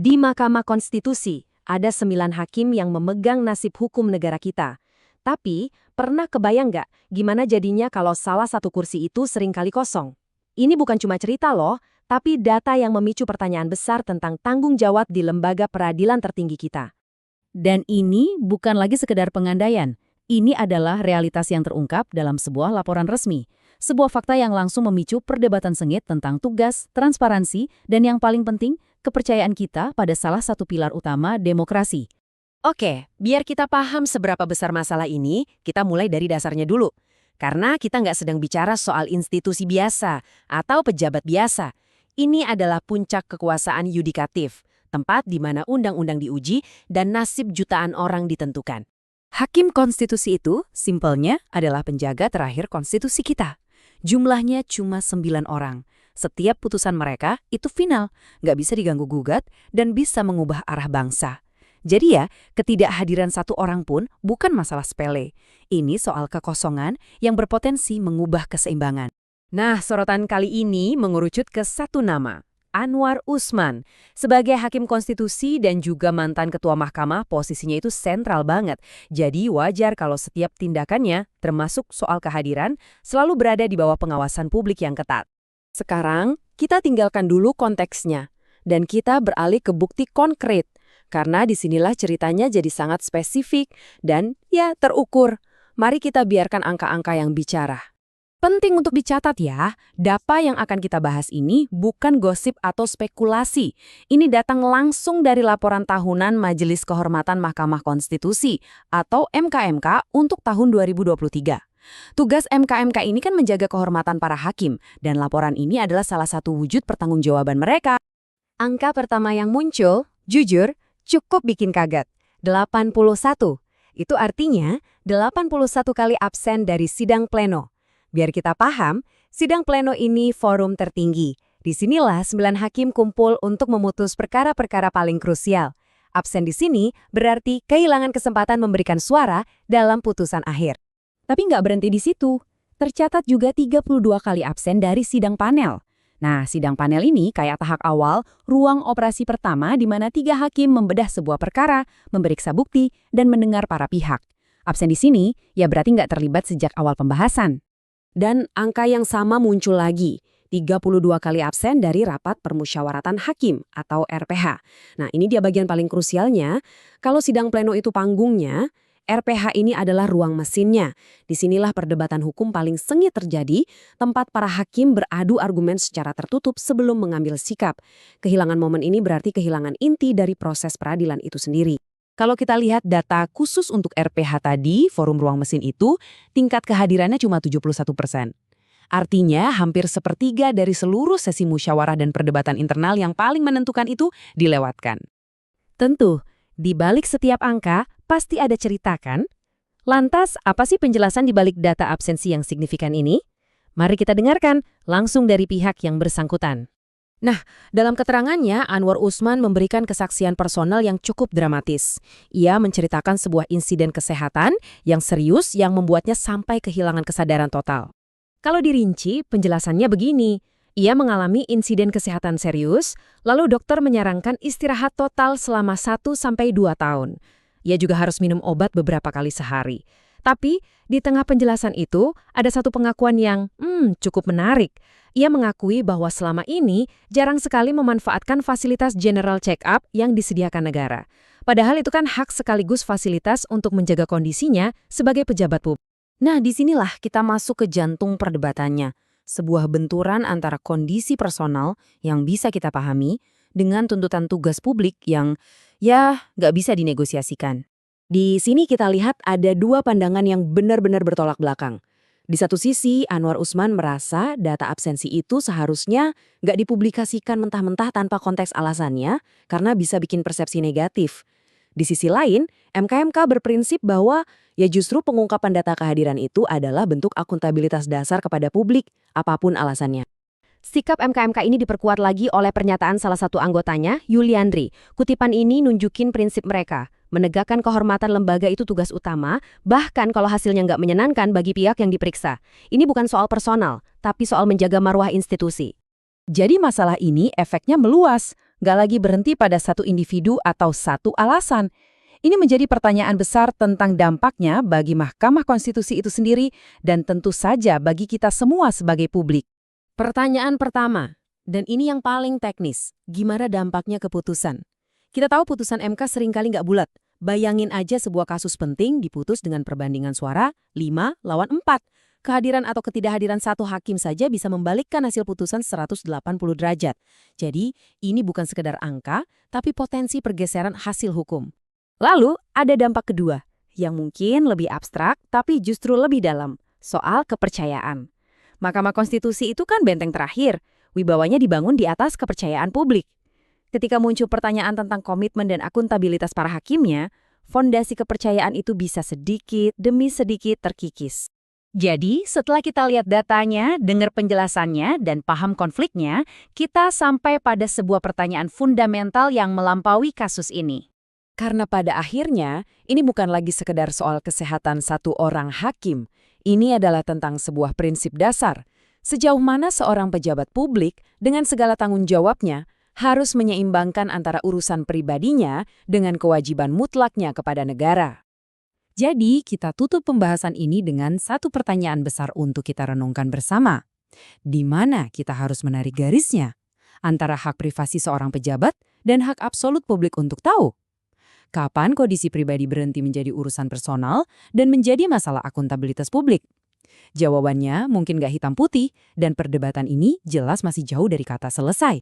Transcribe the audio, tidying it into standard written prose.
Di Mahkamah Konstitusi, ada 9 hakim yang memegang nasib hukum negara kita. Tapi, pernah kebayang nggak gimana jadinya kalau salah satu kursi itu seringkali kosong? Ini bukan cuma cerita loh, tapi data yang memicu pertanyaan besar tentang tanggung jawab di lembaga peradilan tertinggi kita. Dan ini bukan lagi sekedar pengandaian. Ini adalah realitas yang terungkap dalam sebuah laporan resmi. Sebuah fakta yang langsung memicu perdebatan sengit tentang tugas, transparansi, dan yang paling penting, kepercayaan kita pada salah satu pilar utama demokrasi. Oke, biar kita paham seberapa besar masalah ini, kita mulai dari dasarnya dulu. Karena kita nggak sedang bicara soal institusi biasa atau pejabat biasa. Ini adalah puncak kekuasaan yudikatif, tempat di mana undang-undang diuji dan nasib jutaan orang ditentukan. Hakim konstitusi itu, simpelnya, adalah penjaga terakhir konstitusi kita. Jumlahnya cuma 9 orang. Setiap putusan mereka itu final, nggak bisa diganggu-gugat, dan bisa mengubah arah bangsa. Jadi ya, ketidakhadiran satu orang pun bukan masalah sepele. Ini soal kekosongan yang berpotensi mengubah keseimbangan. Nah, sorotan kali ini mengerucut ke satu nama, Anwar Usman. Sebagai hakim konstitusi dan juga mantan ketua mahkamah, posisinya itu sentral banget. Jadi wajar kalau setiap tindakannya, termasuk soal kehadiran, selalu berada di bawah pengawasan publik yang ketat. Sekarang, kita tinggalkan dulu konteksnya, dan kita beralih ke bukti konkret. Karena disinilah ceritanya jadi sangat spesifik dan ya terukur. Mari kita biarkan angka-angka yang bicara. Penting untuk dicatat ya, data yang akan kita bahas ini bukan gosip atau spekulasi. Ini datang langsung dari laporan tahunan Majelis Kehormatan Mahkamah Konstitusi atau MKMK untuk tahun 2023. Tugas MKMK ini kan menjaga kehormatan para hakim, dan laporan ini adalah salah satu wujud pertanggungjawaban mereka. Angka pertama yang muncul, jujur, cukup bikin kaget. 81. Itu artinya 81 kali absen dari sidang pleno. Biar kita paham, sidang pleno ini forum tertinggi. Disinilah 9 hakim kumpul untuk memutus perkara-perkara paling krusial. Absen di sini berarti kehilangan kesempatan memberikan suara dalam putusan akhir. Tapi nggak berhenti di situ. Tercatat juga 32 kali absen dari sidang panel. Nah, sidang panel ini kayak tahap awal, ruang operasi pertama di mana 3 hakim membedah sebuah perkara, memeriksa bukti, dan mendengar para pihak. Absen di sini ya berarti nggak terlibat sejak awal pembahasan. Dan angka yang sama muncul lagi, 32 kali absen dari rapat permusyawaratan hakim atau RPH. Nah, ini dia bagian paling krusialnya. Kalau sidang pleno itu panggungnya, RPH ini adalah ruang mesinnya. Disinilah perdebatan hukum paling sengit terjadi, tempat para hakim beradu argumen secara tertutup sebelum mengambil sikap. Kehilangan momen ini berarti kehilangan inti dari proses peradilan itu sendiri. Kalau kita lihat data khusus untuk RPH tadi, forum ruang mesin itu, tingkat kehadirannya cuma 71%. Artinya, hampir sepertiga dari seluruh sesi musyawarah dan perdebatan internal yang paling menentukan itu dilewatkan. Tentu, di balik setiap angka, pasti ada cerita kan? Lantas, apa sih penjelasan di balik data absensi yang signifikan ini? Mari kita dengarkan langsung dari pihak yang bersangkutan. Nah, dalam keterangannya, Anwar Usman memberikan kesaksian personal yang cukup dramatis. Ia menceritakan sebuah insiden kesehatan yang serius yang membuatnya sampai kehilangan kesadaran total. Kalau dirinci, penjelasannya begini. Ia mengalami insiden kesehatan serius, lalu dokter menyarankan istirahat total selama 1-2 tahun. Ia juga harus minum obat beberapa kali sehari. Tapi, di tengah penjelasan itu, ada satu pengakuan yang cukup menarik. Ia mengakui bahwa selama ini jarang sekali memanfaatkan fasilitas general check-up yang disediakan negara. Padahal itu kan hak sekaligus fasilitas untuk menjaga kondisinya sebagai pejabat publik. Nah, disinilah kita masuk ke jantung perdebatannya. Sebuah benturan antara kondisi personal yang bisa kita pahami dengan tuntutan tugas publik yang nggak bisa dinegosiasikan. Di sini kita lihat ada 2 pandangan yang benar-benar bertolak belakang. Di satu sisi, Anwar Usman merasa data absensi itu seharusnya nggak dipublikasikan mentah-mentah tanpa konteks alasannya karena bisa bikin persepsi negatif. Di sisi lain, MKMK berprinsip bahwa ya justru pengungkapan data kehadiran itu adalah bentuk akuntabilitas dasar kepada publik, apapun alasannya. Sikap MKMK ini diperkuat lagi oleh pernyataan salah satu anggotanya, Yuliandri. Kutipan ini nunjukin prinsip mereka. Menegakkan kehormatan lembaga itu tugas utama, bahkan kalau hasilnya nggak menyenangkan bagi pihak yang diperiksa. Ini bukan soal personal, tapi soal menjaga marwah institusi. Jadi masalah ini efeknya meluas. nggak lagi berhenti pada satu individu atau satu alasan. Ini menjadi pertanyaan besar tentang dampaknya bagi Mahkamah Konstitusi itu sendiri dan tentu saja bagi kita semua sebagai publik. Pertanyaan pertama, dan ini yang paling teknis, gimana dampaknya ke putusan? Kita tahu putusan MK seringkali nggak bulat. Bayangin aja sebuah kasus penting diputus dengan perbandingan suara 5-4. Kehadiran atau ketidakhadiran satu hakim saja bisa membalikkan hasil putusan 180 derajat. Jadi, ini bukan sekedar angka, tapi potensi pergeseran hasil hukum. Lalu, ada dampak kedua, yang mungkin lebih abstrak tapi justru lebih dalam, soal kepercayaan. Mahkamah Konstitusi itu kan benteng terakhir, wibawanya dibangun di atas kepercayaan publik. Ketika muncul pertanyaan tentang komitmen dan akuntabilitas para hakimnya, fondasi kepercayaan itu bisa sedikit demi sedikit terkikis. Jadi, setelah kita lihat datanya, dengar penjelasannya, dan paham konfliknya, kita sampai pada sebuah pertanyaan fundamental yang melampaui kasus ini. Karena pada akhirnya, ini bukan lagi sekedar soal kesehatan satu orang hakim. Ini adalah tentang sebuah prinsip dasar. Sejauh mana seorang pejabat publik, dengan segala tanggung jawabnya, harus menyeimbangkan antara urusan pribadinya dengan kewajiban mutlaknya kepada negara. Jadi, kita tutup pembahasan ini dengan satu pertanyaan besar untuk kita renungkan bersama. Di mana kita harus menarik garisnya antara hak privasi seorang pejabat dan hak absolut publik untuk tahu? Kapan kondisi pribadi berhenti menjadi urusan personal dan menjadi masalah akuntabilitas publik? Jawabannya mungkin gak hitam putih, dan perdebatan ini jelas masih jauh dari kata selesai.